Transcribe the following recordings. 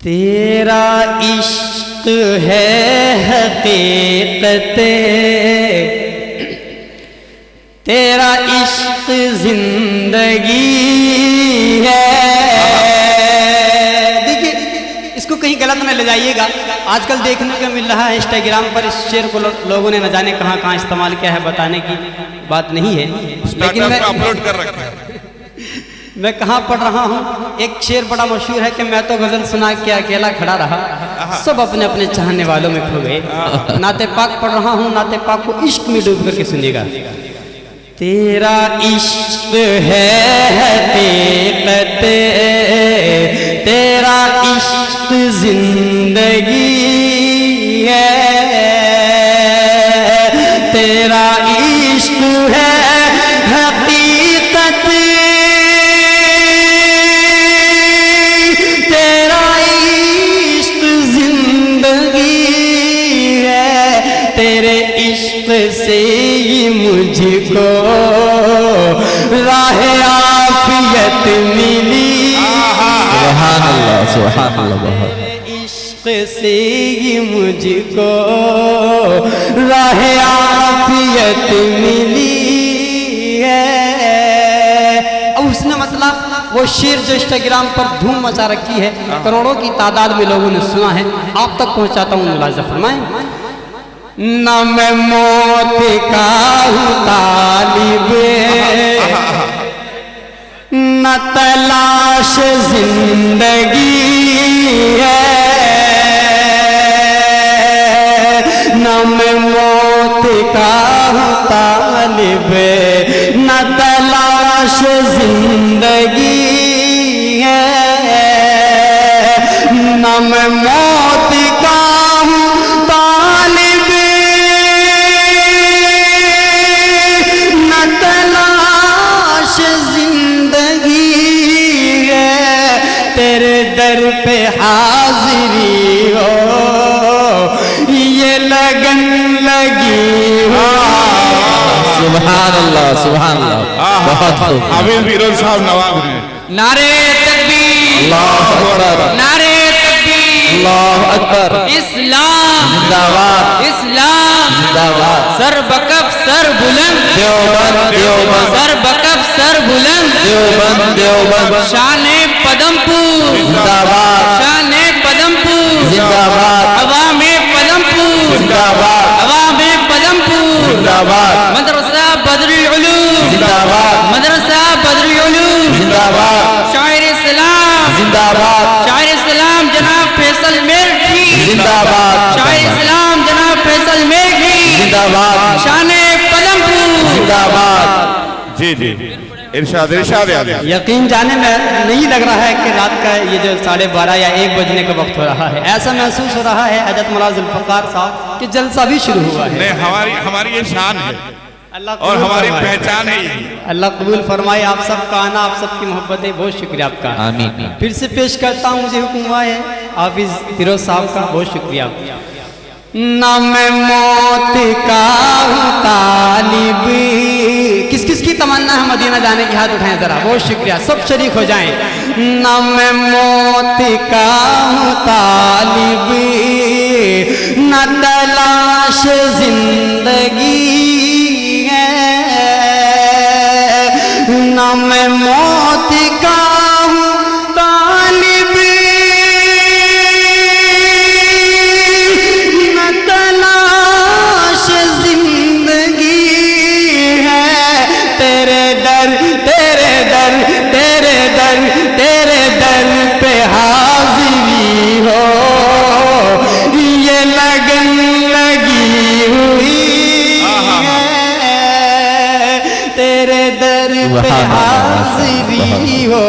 تیرا عشق ہے حقیقت، تیرا عشق زندگی ہے۔ دیکھیے اس کو کہیں غلط نہ لے جائیے گا، آج کل دیکھنے کو مل رہا ہے انسٹاگرام پر اس شعر کو لوگوں نے نہ جانے کہاں کہاں استعمال کیا ہے، بتانے کی بات نہیں ہے، لیکن میں اپلوڈ کر رکھا ہے۔ میں کہاں پڑھ رہا ہوں، ایک شعر بڑا مشہور ہے کہ میں تو غزل سنا کے اکیلا کھڑا رہا، سب اپنے اپنے چاہنے والوں میں کھو گئے۔ نعت پاک پڑھ رہا ہوں، نعت پاک کو عشق میں ڈوب کر کے سنیے گا۔ تیرا عشق ہے حقیقت، تیرا عشق زندگی ہے، تیرا عشق ہے حقیقت، تیرا عشق زندگی ہے، تیرے عشق سے ہی مجھ کو راہ عافیت ملی۔ سبحان اللہ سبحان اللہ، بہت تیرے عشق سے ہی مجھ کو راہ عافیت ملی ہے۔ اب اس نے مطلب وہ شعر جو انسٹاگرام پر دھوم مچا رکھی ہے، کروڑوں کی تعداد میں لوگوں نے سنا ہے، آپ تک پہنچاتا ہوں، ملاحظہ فرمائیں۔ نہ میں موت کا ہوں طالب، نہ تلاش زندگی ہے، نہ میں موت کا ہوں طالب، نہ تلاش زندگی ہے، نہ میں موت کا ہوں طالب، نہ تلاش زندگی ہے، تیرے در پہ حاضری ہو یہ لگن لگی ہو۔ سبحان اللہ سبحان اللہ، بہت خوب۔ حافظ فیروز صاحب نواب ہیں۔ نعرہ تکبیر، اللہ اکبر، نعرہ تکبیر، اللہ اکبر، اسلام زندہ باد، اسلام، زندہ باد، سر بکف سر بلند، دیوبند دیوبند، سر بکف سر بلند، دیوبند دیوبند، شان پدم پور، زندہ باد، شان پدم پور، زندہ باد، عوام پدم پور، زندہ باد، عوام پدم پور، زندہ باد، مدرسہ بدر العلوم، زندہ باد، مدرسہ بدر العلوم، زندہ باد، شاعر اسلام، زندہ باد، شاعر اسلام جناب فیصل میرٹھی، زندہ باد، شاعر اسلام جناب فیصل میرٹھی، زندہ باد، شان پدم پور، زندہ باد۔ جی جی ارشاد ارشاد آدھے۔ یقین جانے میں نہیں لگ رہا ہے کہ رات کا یہ جو 12:30 یا 1 بجنے کا وقت ہو رہا ہے، ایسا محسوس ہو رہا ہے حضرت مولانا ذوالفقار صاحب کہ جلسہ بھی شروع ہوا ہے۔ نہیں، ہماری یہ شان ہے اللہ اور قبول ہماری فرمائے، پہچان ہے یہی۔ اللہ قبول فرمائے، آپ سب کا آنا، آپ سب کی محبت ہے، بہت شکریہ آپ کا۔ آمین۔ پھر سے پیش کرتا ہوں، مجھے حکم ہوا ہے حافظ فیروز صاحب کا، بہت شکریہ آپ کا۔ نہ میں موت کا ہوں طالب، کس کس کی تمنا ہے مدینہ جانے کی؟ ہاتھ اٹھائیں ذرا، بہت شکریہ، سب شریک ہو جائیں۔ نہ میں موت کا ہوں طالب، نہ تلاش زندگی ہے، نہ میں موت کا ہوں طالب، نہ تلاش زندگی ہے، تیرے در تیرے در تیرے در تیرے در پہ حاضری ہو یہ لگن لگی ہوئی ہے، تیرے در پہ حاضری ہو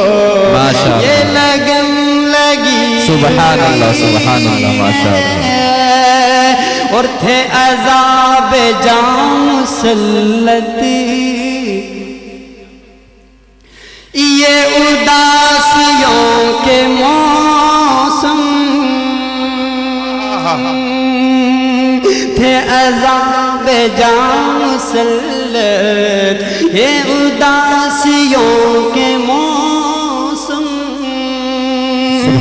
یہ لگن لگی، سبحان اللہ سبحان اللہ، ماشاء اللہ۔ اور تھے عذاب جام مسلط یہ اداسیوں کے موسم، تھے عذاب جام مسلط یہ اداسیوں کے موسم،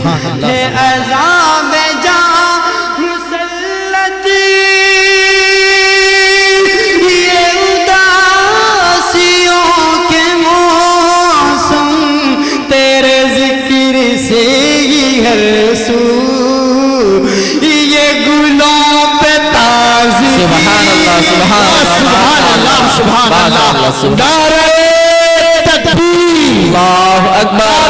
ہے عذاب جاں مسلط، یہ اداسیوں کے موسم تیرے ذکر سے ہی ہر سو، یہ گلوں پہ تازی سبحان اللہ سبحان اللہ سبحان اللہ نعرہ تکبیر، اللہ اکبر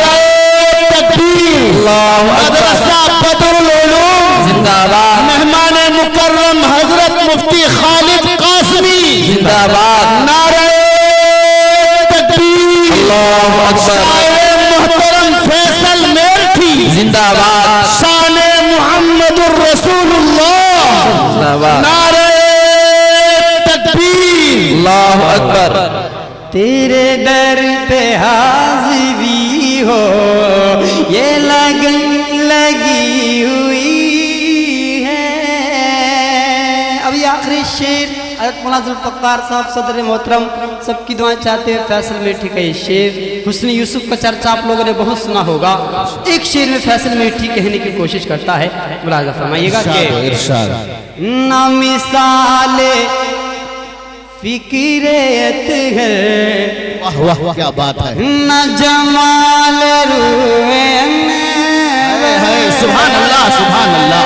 تکبیر، اللہ اکبر مدرسہ بدر العلوم زندہ باد مہمان مکرم حضرت مفتی خالد قاسمی زندہ باد نعرہ تکبیر، اللہ اکبر شاعر محترم فیصل میرٹھی زندہ باد شان محمد الرسول اللہ زندہ باد نعرہ تکبیر، اللہ اکبر تیرے در پہ حاضری ہو یہ لگن لگی ہوئی ہے۔ اب یہ آخری شعر حضرت مولانا ذوالفقار صاحب صدر محترم سب کی دعائیں چاہتے ہیں۔ فیصل میٹھی کا یہ شعر حسن یوسف کا چرچہ آپ لوگوں نے بہت سنا ہوگا، ایک شعر میں فیصل میٹھی کہنے کی کوشش کرتا ہے، ملاحظہ فرمائیے گا کہ ارشاد نہ مثال فکریت ہے، واہ واہ کیا بات ہے، نہ جمال روئے سبحان اللہ سبحان اللہ،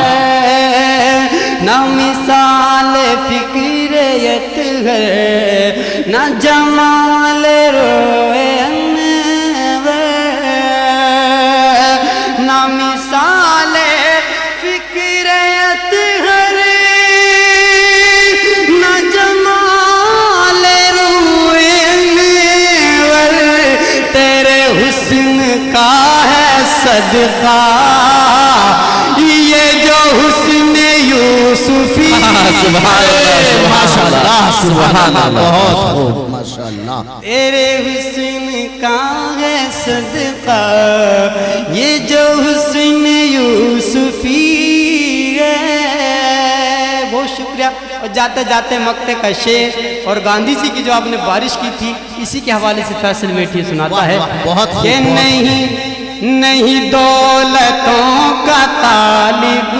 نہ مثال فکریت ہے، نہ جمال روئے نہ مثال فکریت ہے، نہ جمال روئے تیرے حسن کا ہے صدقہ، یہ جو حسن یوسفی سبحان اللہ ماشاءاللہ سبحان اللہ بہت خوب ماشاءاللہ، تیرے حسن کا ہے صدقہ، یہ جو حسن یوسفی ہے۔ بہت شکریہ۔ اور جاتے جاتے مکتے کا شعر اور گاندھی جی کی جو آپ نے بارش کی تھی، اسی کے حوالے سے فیصل میٹھی سناتا ہے بہت خوب، کہ نہیں دولتوں کا طالب،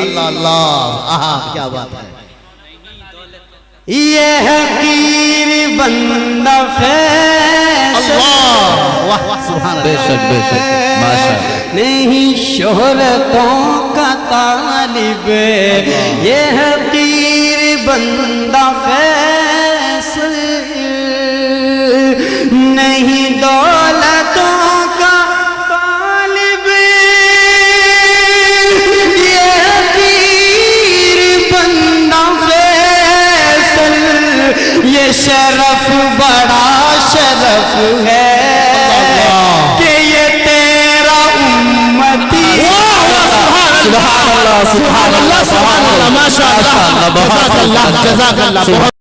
اللہ اللہ، آہا کیا بات ہے، یہ حقیر بندہ فیصل، اللہ واہ سبحان بے اللہ، شک ماشاءاللہ نہیں شہرتوں کا طالب، یہ حقیر بندہ فیصل، نہیں دولتوں کا طالب، یہ حقیر بندہ فیصل، یہ شرف بڑا شرف ہے کہ یہ تیرا امتی، سبحان اللہ سبحان اللہ، ماشاءاللہ، جزاک اللہ، جزاک اللہ، بہت